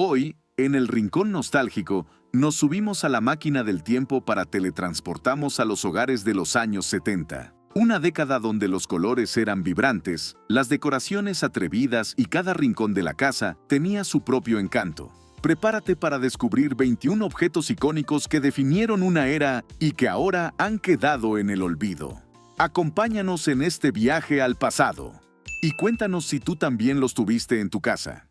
Hoy, en el Rincón Nostálgico, nos subimos a la máquina del tiempo para teletransportarnos a los hogares de los años 70. Una década donde los colores eran vibrantes, las decoraciones atrevidas y cada rincón de la casa tenía su propio encanto. Prepárate para descubrir 21 objetos icónicos que definieron una era y que ahora han quedado en el olvido. Acompáñanos en este viaje al pasado y cuéntanos si tú también los tuviste en tu casa.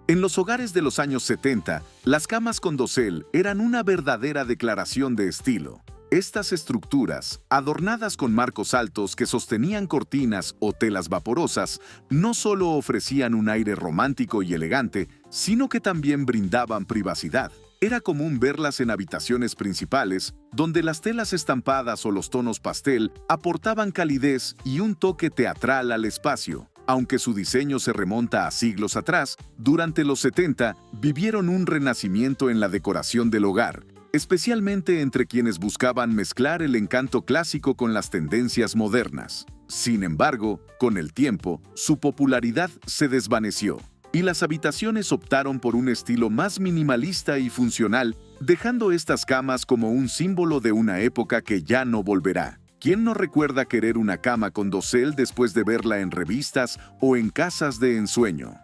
En los hogares de los años 70, las camas con dosel eran una verdadera declaración de estilo. Estas estructuras, adornadas con marcos altos que sostenían cortinas o telas vaporosas, no solo ofrecían un aire romántico y elegante, sino que también brindaban privacidad. Era común verlas en habitaciones principales, donde las telas estampadas o los tonos pastel aportaban calidez y un toque teatral al espacio. Aunque su diseño se remonta a siglos atrás, durante los 70 vivieron un renacimiento en la decoración del hogar, especialmente entre quienes buscaban mezclar el encanto clásico con las tendencias modernas. Sin embargo, con el tiempo, su popularidad se desvaneció, y las habitaciones optaron por un estilo más minimalista y funcional, dejando estas camas como un símbolo de una época que ya no volverá. ¿Quién no recuerda querer una cama con dosel después de verla en revistas o en casas de ensueño?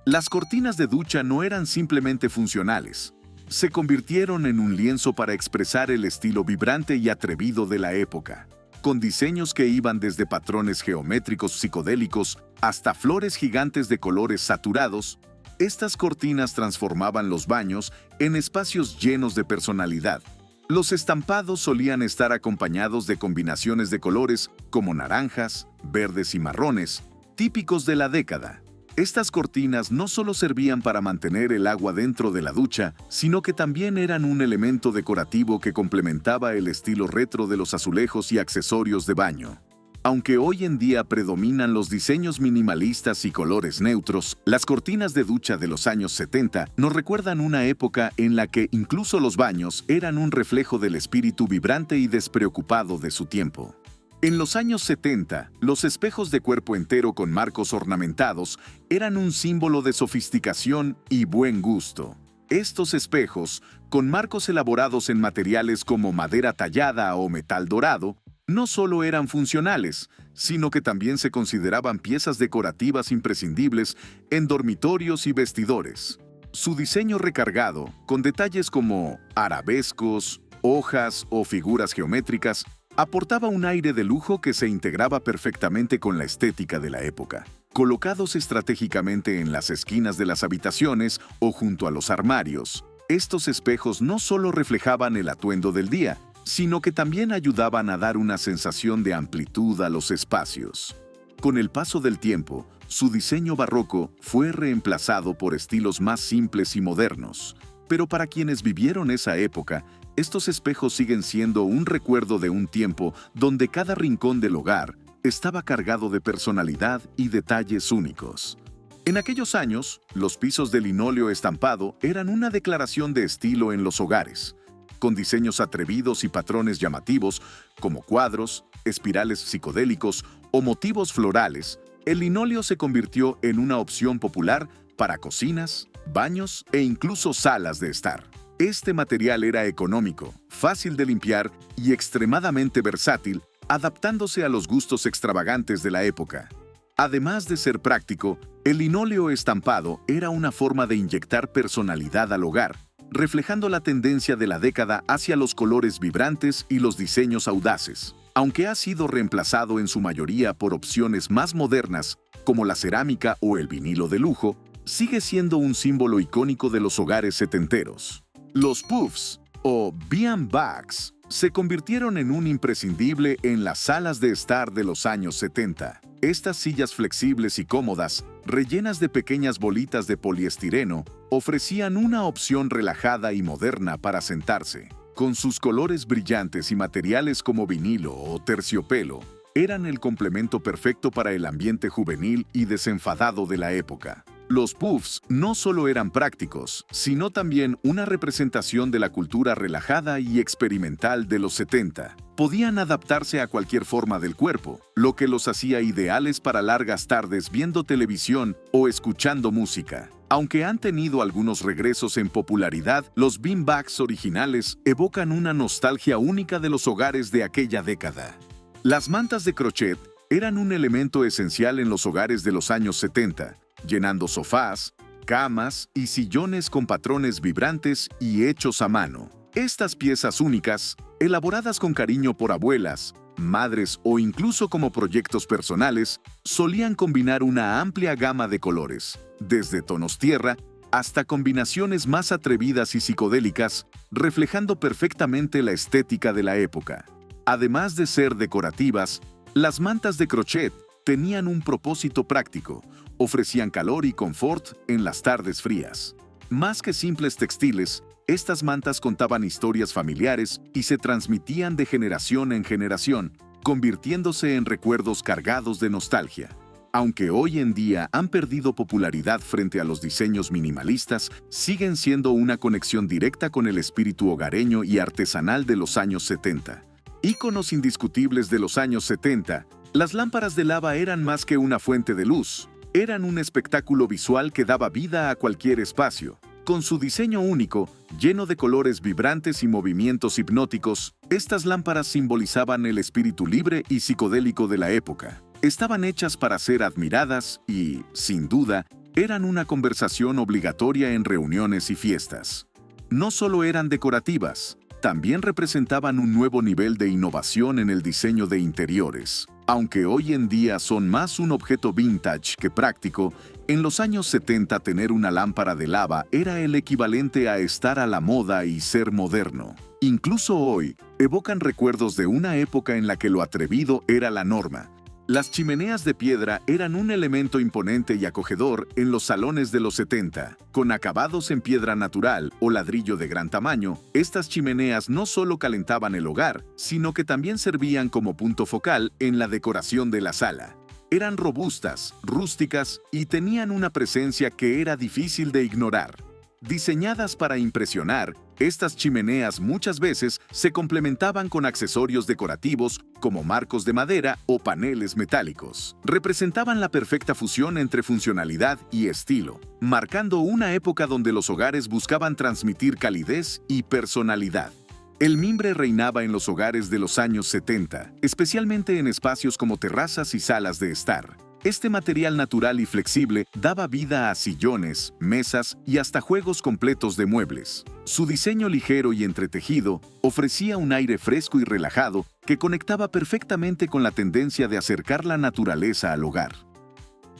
Las cortinas de ducha no eran simplemente funcionales. Se convirtieron en un lienzo para expresar el estilo vibrante y atrevido de la época. Con diseños que iban desde patrones geométricos psicodélicos hasta flores gigantes de colores saturados, estas cortinas transformaban los baños en espacios llenos de personalidad. Los estampados solían estar acompañados de combinaciones de colores como naranjas, verdes y marrones, típicos de la década. Estas cortinas no solo servían para mantener el agua dentro de la ducha, sino que también eran un elemento decorativo que complementaba el estilo retro de los azulejos y accesorios de baño. Aunque hoy en día predominan los diseños minimalistas y colores neutros, las cortinas de ducha de los años 70 nos recuerdan una época en la que incluso los baños eran un reflejo del espíritu vibrante y despreocupado de su tiempo. En los años 70, los espejos de cuerpo entero con marcos ornamentados eran un símbolo de sofisticación y buen gusto. Estos espejos, con marcos elaborados en materiales como madera tallada o metal dorado, no solo eran funcionales, sino que también se consideraban piezas decorativas imprescindibles en dormitorios y vestidores. Su diseño recargado, con detalles como arabescos, hojas o figuras geométricas, aportaba un aire de lujo que se integraba perfectamente con la estética de la época. Colocados estratégicamente en las esquinas de las habitaciones o junto a los armarios, estos espejos no solo reflejaban el atuendo del día, sino que también ayudaban a dar una sensación de amplitud a los espacios. Con el paso del tiempo, su diseño barroco fue reemplazado por estilos más simples y modernos. Pero para quienes vivieron esa época, estos espejos siguen siendo un recuerdo de un tiempo donde cada rincón del hogar estaba cargado de personalidad y detalles únicos. En aquellos años, los pisos de linóleo estampado eran una declaración de estilo en los hogares, con diseños atrevidos y patrones llamativos, como cuadros, espirales psicodélicos o motivos florales. El linóleo se convirtió en una opción popular para cocinas, baños e incluso salas de estar. Este material era económico, fácil de limpiar y extremadamente versátil, adaptándose a los gustos extravagantes de la época. Además de ser práctico, el linóleo estampado era una forma de inyectar personalidad al hogar, reflejando la tendencia de la década hacia los colores vibrantes y los diseños audaces. Aunque ha sido reemplazado en su mayoría por opciones más modernas, como la cerámica o el vinilo de lujo, sigue siendo un símbolo icónico de los hogares setenteros. Los puffs, o beanbags, se convirtieron en un imprescindible en las salas de estar de los años 70. Estas sillas flexibles y cómodas, rellenas de pequeñas bolitas de poliestireno, ofrecían una opción relajada y moderna para sentarse. Con sus colores brillantes y materiales como vinilo o terciopelo, eran el complemento perfecto para el ambiente juvenil y desenfadado de la época. Los puffs no solo eran prácticos, sino también una representación de la cultura relajada y experimental de los 70. Podían adaptarse a cualquier forma del cuerpo, lo que los hacía ideales para largas tardes viendo televisión o escuchando música. Aunque han tenido algunos regresos en popularidad, los beanbags originales evocan una nostalgia única de los hogares de aquella década. Las mantas de crochet eran un elemento esencial en los hogares de los años 70, llenando sofás, camas y sillones con patrones vibrantes y hechos a mano. Estas piezas únicas, elaboradas con cariño por abuelas, madres o incluso como proyectos personales, solían combinar una amplia gama de colores, desde tonos tierra hasta combinaciones más atrevidas y psicodélicas, reflejando perfectamente la estética de la época. Además de ser decorativas, las mantas de crochet tenían un propósito práctico: ofrecían calor y confort en las tardes frías. Más que simples textiles, estas mantas contaban historias familiares y se transmitían de generación en generación, convirtiéndose en recuerdos cargados de nostalgia. Aunque hoy en día han perdido popularidad frente a los diseños minimalistas, siguen siendo una conexión directa con el espíritu hogareño y artesanal de los años 70. Íconos indiscutibles de los años 70, las lámparas de lava eran más que una fuente de luz. Eran un espectáculo visual que daba vida a cualquier espacio. Con su diseño único, lleno de colores vibrantes y movimientos hipnóticos, estas lámparas simbolizaban el espíritu libre y psicodélico de la época. Estaban hechas para ser admiradas y, sin duda, eran una conversación obligatoria en reuniones y fiestas. No solo eran decorativas, también representaban un nuevo nivel de innovación en el diseño de interiores. Aunque hoy en día son más un objeto vintage que práctico, en los años 70 tener una lámpara de lava era el equivalente a estar a la moda y ser moderno. Incluso hoy, evocan recuerdos de una época en la que lo atrevido era la norma. Las chimeneas de piedra eran un elemento imponente y acogedor en los salones de los 70. Con acabados en piedra natural o ladrillo de gran tamaño, estas chimeneas no solo calentaban el hogar, sino que también servían como punto focal en la decoración de la sala. Eran robustas, rústicas y tenían una presencia que era difícil de ignorar. Diseñadas para impresionar, estas chimeneas muchas veces se complementaban con accesorios decorativos como marcos de madera o paneles metálicos. Representaban la perfecta fusión entre funcionalidad y estilo, marcando una época donde los hogares buscaban transmitir calidez y personalidad. El mimbre reinaba en los hogares de los años 70, especialmente en espacios como terrazas y salas de estar. Este material natural y flexible daba vida a sillones, mesas y hasta juegos completos de muebles. Su diseño ligero y entretejido ofrecía un aire fresco y relajado que conectaba perfectamente con la tendencia de acercar la naturaleza al hogar.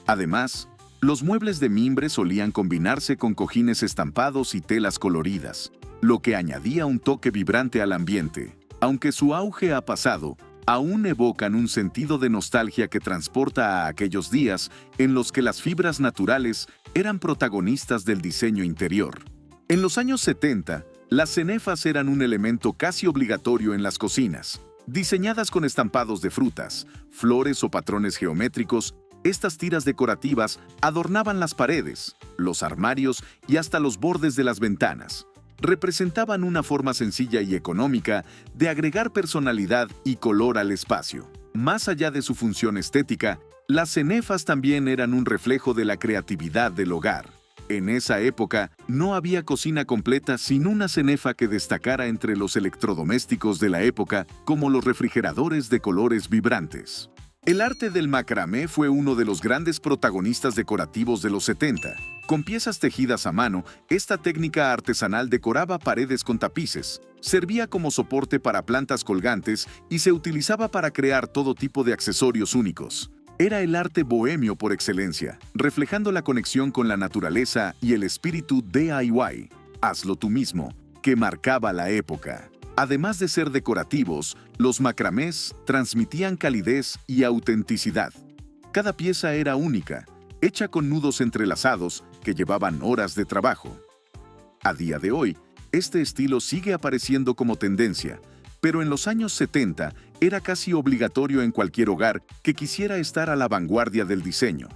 Además, los muebles de mimbre solían combinarse con cojines estampados y telas coloridas, lo que añadía un toque vibrante al ambiente. Aunque su auge ha pasado, aún evocan un sentido de nostalgia que transporta a aquellos días en los que las fibras naturales eran protagonistas del diseño interior. En los años 70, las cenefas eran un elemento casi obligatorio en las cocinas. Diseñadas con estampados de frutas, flores o patrones geométricos, estas tiras decorativas adornaban las paredes, los armarios y hasta los bordes de las ventanas. Representaban una forma sencilla y económica de agregar personalidad y color al espacio. Más allá de su función estética, las cenefas también eran un reflejo de la creatividad del hogar. En esa época, no había cocina completa sin una cenefa que destacara entre los electrodomésticos de la época, como los refrigeradores de colores vibrantes. El arte del macramé fue uno de los grandes protagonistas decorativos de los 70. Con piezas tejidas a mano, esta técnica artesanal decoraba paredes con tapices, servía como soporte para plantas colgantes y se utilizaba para crear todo tipo de accesorios únicos. Era el arte bohemio por excelencia, reflejando la conexión con la naturaleza y el espíritu DIY, hazlo tú mismo, que marcaba la época. Además de ser decorativos, los macramés transmitían calidez y autenticidad. Cada pieza era única, hecha con nudos entrelazados que llevaban horas de trabajo. A día de hoy, este estilo sigue apareciendo como tendencia, pero en los años 70 era casi obligatorio en cualquier hogar que quisiera estar a la vanguardia del diseño.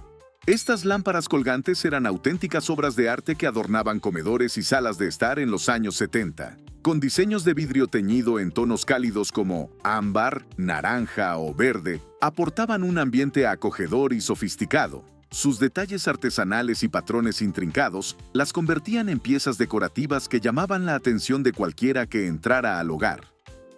Estas lámparas colgantes eran auténticas obras de arte que adornaban comedores y salas de estar en los años 70, con diseños de vidrio teñido en tonos cálidos como ámbar, naranja o verde, aportaban un ambiente acogedor y sofisticado. Sus detalles artesanales y patrones intrincados las convertían en piezas decorativas que llamaban la atención de cualquiera que entrara al hogar.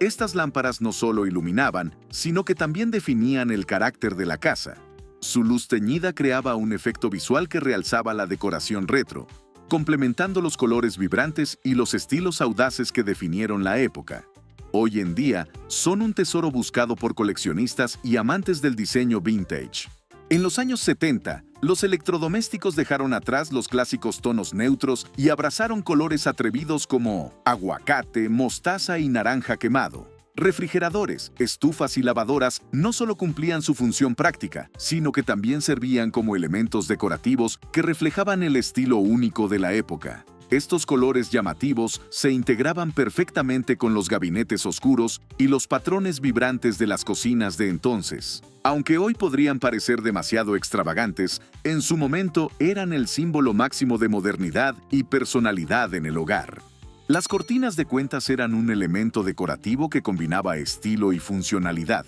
Estas lámparas no solo iluminaban, sino que también definían el carácter de la casa. Su luz teñida creaba un efecto visual que realzaba la decoración retro, complementando los colores vibrantes y los estilos audaces que definieron la época. Hoy en día, son un tesoro buscado por coleccionistas y amantes del diseño vintage. En los años 70, los electrodomésticos dejaron atrás los clásicos tonos neutros y abrazaron colores atrevidos como aguacate, mostaza y naranja quemado. Refrigeradores, estufas y lavadoras no solo cumplían su función práctica, sino que también servían como elementos decorativos que reflejaban el estilo único de la época. Estos colores llamativos se integraban perfectamente con los gabinetes oscuros y los patrones vibrantes de las cocinas de entonces. Aunque hoy podrían parecer demasiado extravagantes, en su momento eran el símbolo máximo de modernidad y personalidad en el hogar. Las cortinas de cuentas eran un elemento decorativo que combinaba estilo y funcionalidad.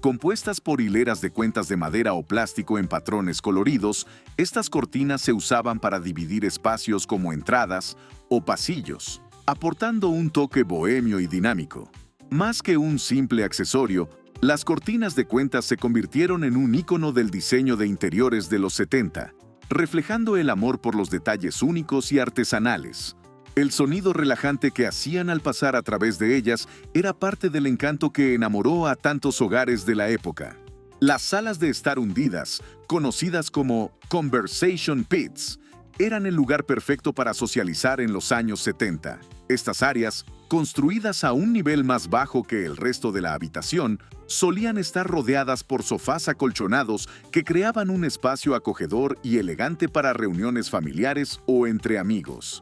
Compuestas por hileras de cuentas de madera o plástico en patrones coloridos, estas cortinas se usaban para dividir espacios como entradas o pasillos, aportando un toque bohemio y dinámico. Más que un simple accesorio, las cortinas de cuentas se convirtieron en un ícono del diseño de interiores de los 70, reflejando el amor por los detalles únicos y artesanales. El sonido relajante que hacían al pasar a través de ellas era parte del encanto que enamoró a tantos hogares de la época. Las salas de estar hundidas, conocidas como Conversation Pits, eran el lugar perfecto para socializar en los años 70. Estas áreas, construidas a un nivel más bajo que el resto de la habitación, solían estar rodeadas por sofás acolchonados que creaban un espacio acogedor y elegante para reuniones familiares o entre amigos.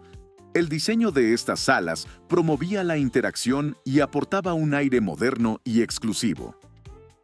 El diseño de estas salas promovía la interacción y aportaba un aire moderno y exclusivo.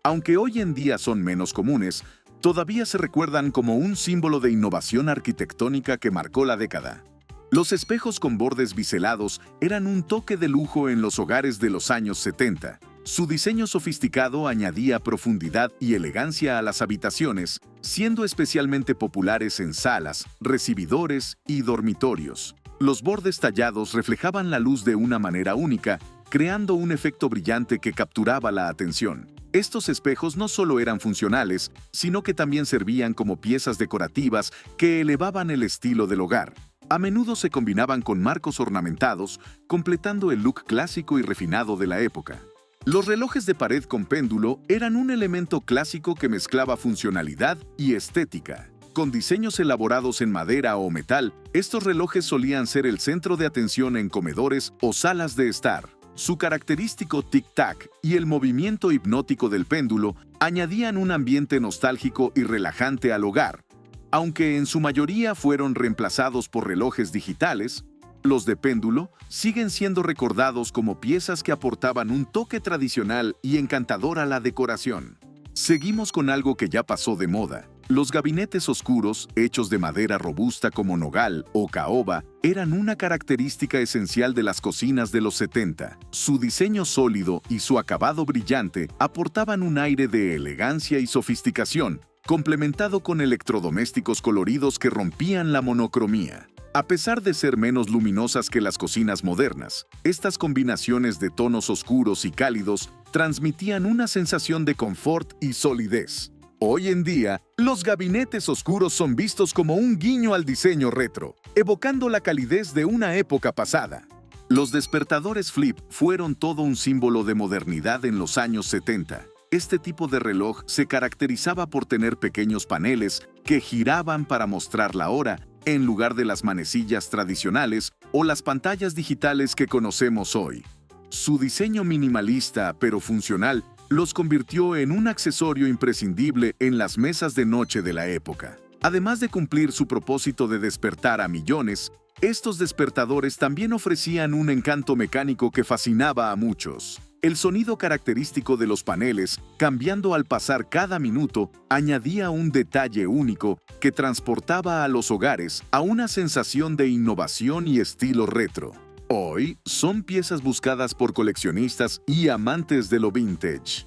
Aunque hoy en día son menos comunes, todavía se recuerdan como un símbolo de innovación arquitectónica que marcó la década. Los espejos con bordes biselados eran un toque de lujo en los hogares de los años 70. Su diseño sofisticado añadía profundidad y elegancia a las habitaciones, siendo especialmente populares en salas, recibidores y dormitorios. Los bordes tallados reflejaban la luz de una manera única, creando un efecto brillante que capturaba la atención. Estos espejos no solo eran funcionales, sino que también servían como piezas decorativas que elevaban el estilo del hogar. A menudo se combinaban con marcos ornamentados, completando el look clásico y refinado de la época. Los relojes de pared con péndulo eran un elemento clásico que mezclaba funcionalidad y estética. Con diseños elaborados en madera o metal, estos relojes solían ser el centro de atención en comedores o salas de estar. Su característico tic-tac y el movimiento hipnótico del péndulo añadían un ambiente nostálgico y relajante al hogar. Aunque en su mayoría fueron reemplazados por relojes digitales, los de péndulo siguen siendo recordados como piezas que aportaban un toque tradicional y encantador a la decoración. Seguimos con algo que ya pasó de moda. Los gabinetes oscuros, hechos de madera robusta como nogal o caoba, eran una característica esencial de las cocinas de los 70. Su diseño sólido y su acabado brillante aportaban un aire de elegancia y sofisticación, complementado con electrodomésticos coloridos que rompían la monocromía. A pesar de ser menos luminosas que las cocinas modernas, estas combinaciones de tonos oscuros y cálidos transmitían una sensación de confort y solidez. Hoy en día, los gabinetes oscuros son vistos como un guiño al diseño retro, evocando la calidez de una época pasada. Los despertadores flip fueron todo un símbolo de modernidad en los años 70. Este tipo de reloj se caracterizaba por tener pequeños paneles que giraban para mostrar la hora, en lugar de las manecillas tradicionales o las pantallas digitales que conocemos hoy. Su diseño minimalista pero funcional los convirtió en un accesorio imprescindible en las mesas de noche de la época. Además de cumplir su propósito de despertar a millones, estos despertadores también ofrecían un encanto mecánico que fascinaba a muchos. El sonido característico de los paneles, cambiando al pasar cada minuto, añadía un detalle único que transportaba a los hogares a una sensación de innovación y estilo retro. Hoy son piezas buscadas por coleccionistas y amantes de lo vintage.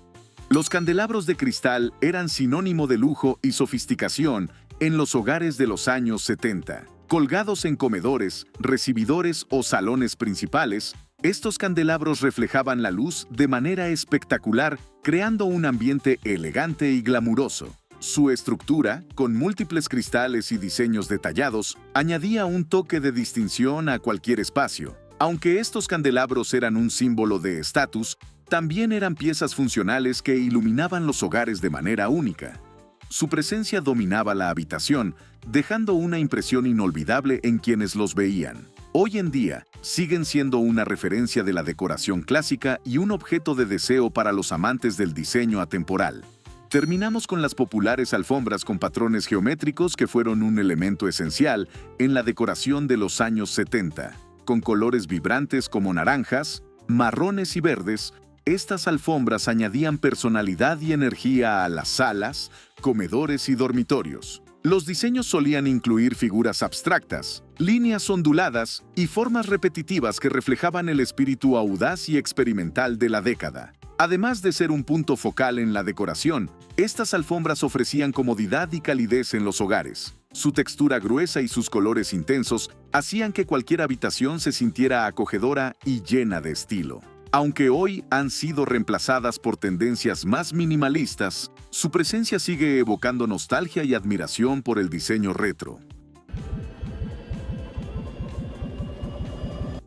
Los candelabros de cristal eran sinónimo de lujo y sofisticación en los hogares de los años 70. Colgados en comedores, recibidores o salones principales, estos candelabros reflejaban la luz de manera espectacular, creando un ambiente elegante y glamuroso. Su estructura, con múltiples cristales y diseños detallados, añadía un toque de distinción a cualquier espacio. Aunque estos candelabros eran un símbolo de estatus, también eran piezas funcionales que iluminaban los hogares de manera única. Su presencia dominaba la habitación, dejando una impresión inolvidable en quienes los veían. Hoy en día, siguen siendo una referencia de la decoración clásica y un objeto de deseo para los amantes del diseño atemporal. Terminamos con las populares alfombras con patrones geométricos que fueron un elemento esencial en la decoración de los años 70. Con colores vibrantes como naranjas, marrones y verdes, estas alfombras añadían personalidad y energía a las salas, comedores y dormitorios. Los diseños solían incluir figuras abstractas, líneas onduladas y formas repetitivas que reflejaban el espíritu audaz y experimental de la década. Además de ser un punto focal en la decoración, estas alfombras ofrecían comodidad y calidez en los hogares. Su textura gruesa y sus colores intensos hacían que cualquier habitación se sintiera acogedora y llena de estilo. Aunque hoy han sido reemplazadas por tendencias más minimalistas, su presencia sigue evocando nostalgia y admiración por el diseño retro.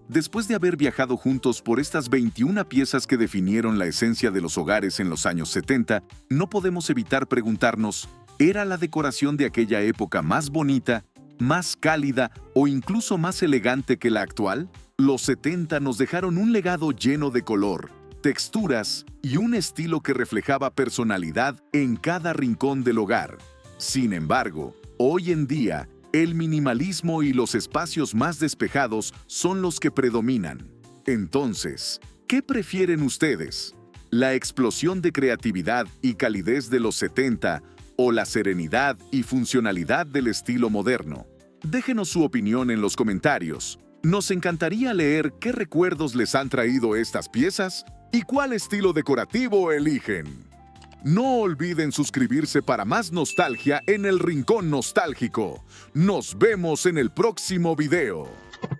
Después de haber viajado juntos por estas 21 piezas que definieron la esencia de los hogares en los años 70, no podemos evitar preguntarnos, ¿era la decoración de aquella época más bonita, más cálida o incluso más elegante que la actual? Los 70 nos dejaron un legado lleno de color, texturas y un estilo que reflejaba personalidad en cada rincón del hogar. Sin embargo, hoy en día, el minimalismo y los espacios más despejados son los que predominan. Entonces, ¿qué prefieren ustedes? ¿La explosión de creatividad y calidez de los 70 o la serenidad y funcionalidad del estilo moderno? Déjenos su opinión en los comentarios. Nos encantaría leer qué recuerdos les han traído estas piezas y cuál estilo decorativo eligen. No olviden suscribirse para más nostalgia en el Rincón Nostálgico. Nos vemos en el próximo video.